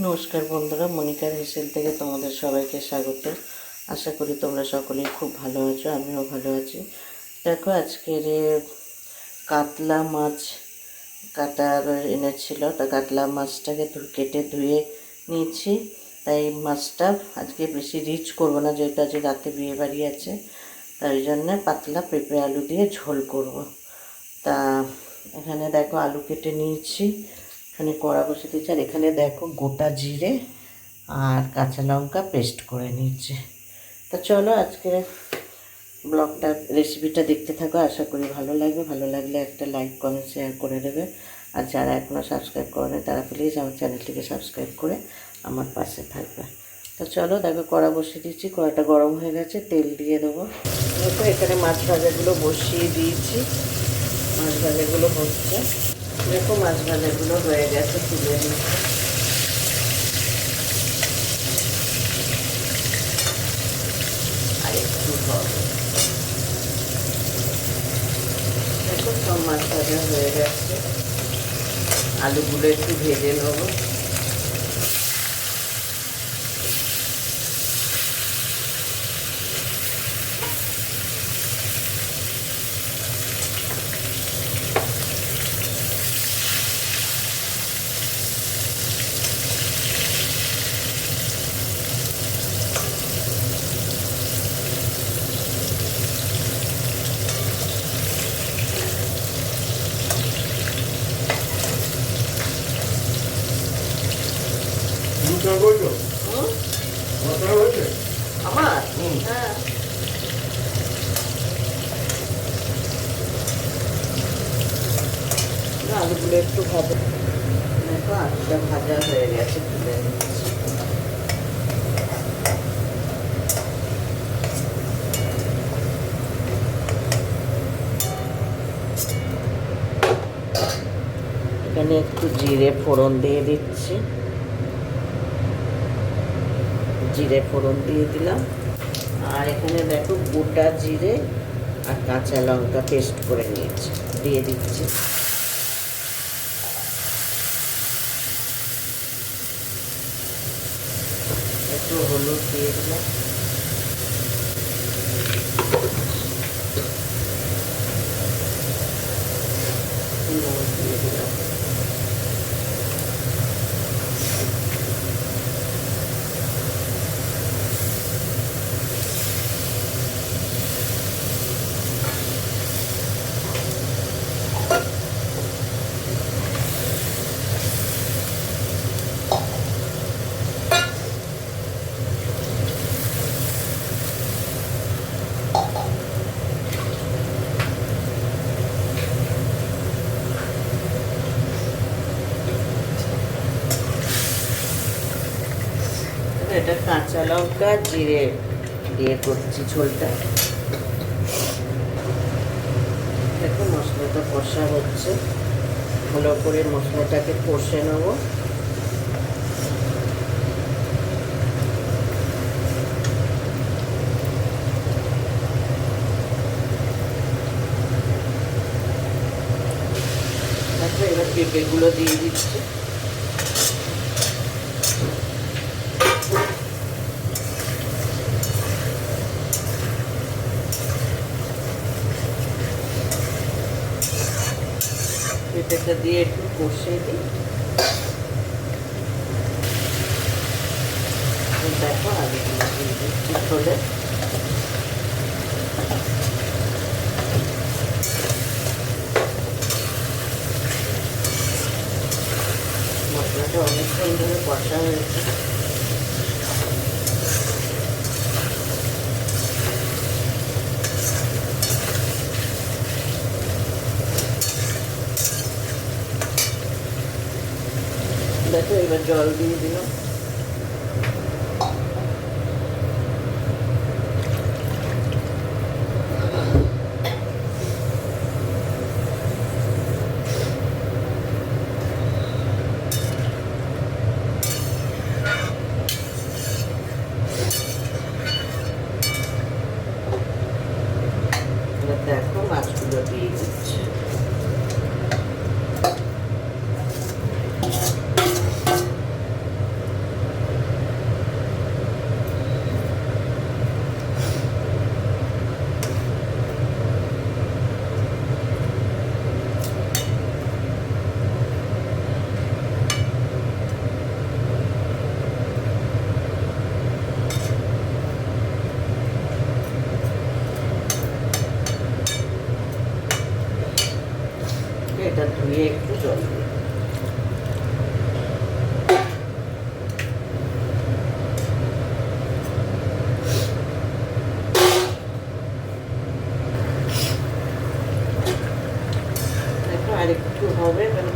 নমস্কার বন্ধুরা, মনিকার হেসেল থেকে তোমাদের সবাইকে স্বাগত। আশা করি তোমরা সকলেই খুব ভালো আছো, আমিও ভালো আছি। দেখো, আজকের কাতলা মাছ কাটার এনেছিল, তা কাতলা মাছটাকে কেটে ধুয়ে নিয়েছি। তাই মাছটা আজকে বেশি রিচ করব না, যেহেতু আজকে রাতে বিয়ে বাড়ি আছে, তাই জন্যে পাতলা পেঁপে আলু দিয়ে ঝোল করব। তা এখানে দেখো আলু কেটে নিয়েছি, এখানে কড়া বসে দিয়েছি, আর এখানে দেখো গোটা জিরে আর কাঁচা লঙ্কা পেস্ট করে নিয়েছি। তা চলো আজকে ব্লগটা রেসিপিটা দেখতে থাকো, আশা করি ভালো লাগবে। ভালো লাগলে একটা লাইক কমেন্ট শেয়ার করে দেবে, আর যারা এখনও সাবস্ক্রাইব করেনি তারা প্লিজ আমার চ্যানেলটিকে সাবস্ক্রাইব করে আমার পাশে থাকবে। তো চলো, দেখো কড়া বসিয়ে দিচ্ছি, কড়াটা গরম হয়ে গেছে, তেল দিয়ে দেবো। দেখো এখানে মাছ ভাজাগুলো বসিয়ে দিয়েছি, মাছ ভাজাগুলো হচ্ছে। দেখো মাছ ভাজাগুলো হয়ে গেছে, তুলে নিচ্ছি। আর একটু হবে, দেখো সব মাছ ভাজা হয়ে গেছে। আলুগুলো একটু ভেজে নেবো। আমার হ্যাঁ, আলুগুলো একটু ভাজা। দেখো আলুটা ভাজা হয়ে গেছে, তুলে নিচ্ছি। এখানে একটু জিরে ফোড়ন দিয়ে দিচ্ছি, জিরে ফোড়ন দিয়ে দিলাম। আর এখানে দেখো গোটা জিরে আর কাঁচা লঙ্কা পেস্ট করে নিয়েছি, দিয়ে দিচ্ছি। একটু হলুদ দিয়ে দিলাম, লবণ দিয়ে দিলাম। এটা কাঁচা লঙ্কা জিরে দিয়ে করছি ঝোলটা। দেখো মশলাটা কষা হচ্ছে, ভালো করে মশলাটাকে কষে নেব। দেখো এবার পেঁপেগুলো দিয়ে দিচ্ছি। পেঁপেটা দিয়ে একটু কষিয়ে দিই। দেখো আলুগুলো দিয়ে দিচ্ছি ঝোলে। মশলাটা অনেকক্ষণ ধরে কষা হয়েছে। দেখো এবার জল দিয়ে দিলাম। দেখো মাছগুলো দিয়ে দিচ্ছে।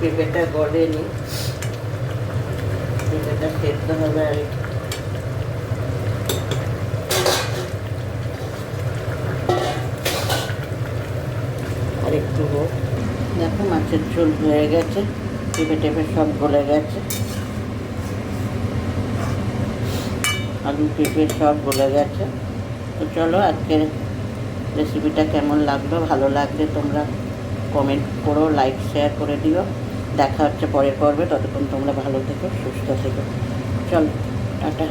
পেঁপেটা গলেনি, পেঁপেটা সেদ্ধ হবে আর একটু হোক। দেখো মাছের ঝোল হয়ে গেছে, পেঁপে টেপে সব গলে গেছে, আলু পেঁপে সব গলে গেছে। তো চলো আজকের রেসিপিটা কেমন লাগলো, ভালো লাগলে তোমরা কমেন্ট করো, লাইক শেয়ার করে দিও। দেখা হচ্ছে পরের পর্বে, ততক্ষণ তোমরা ভালো থেকো, সুস্থ থেকো। চলো টাটা।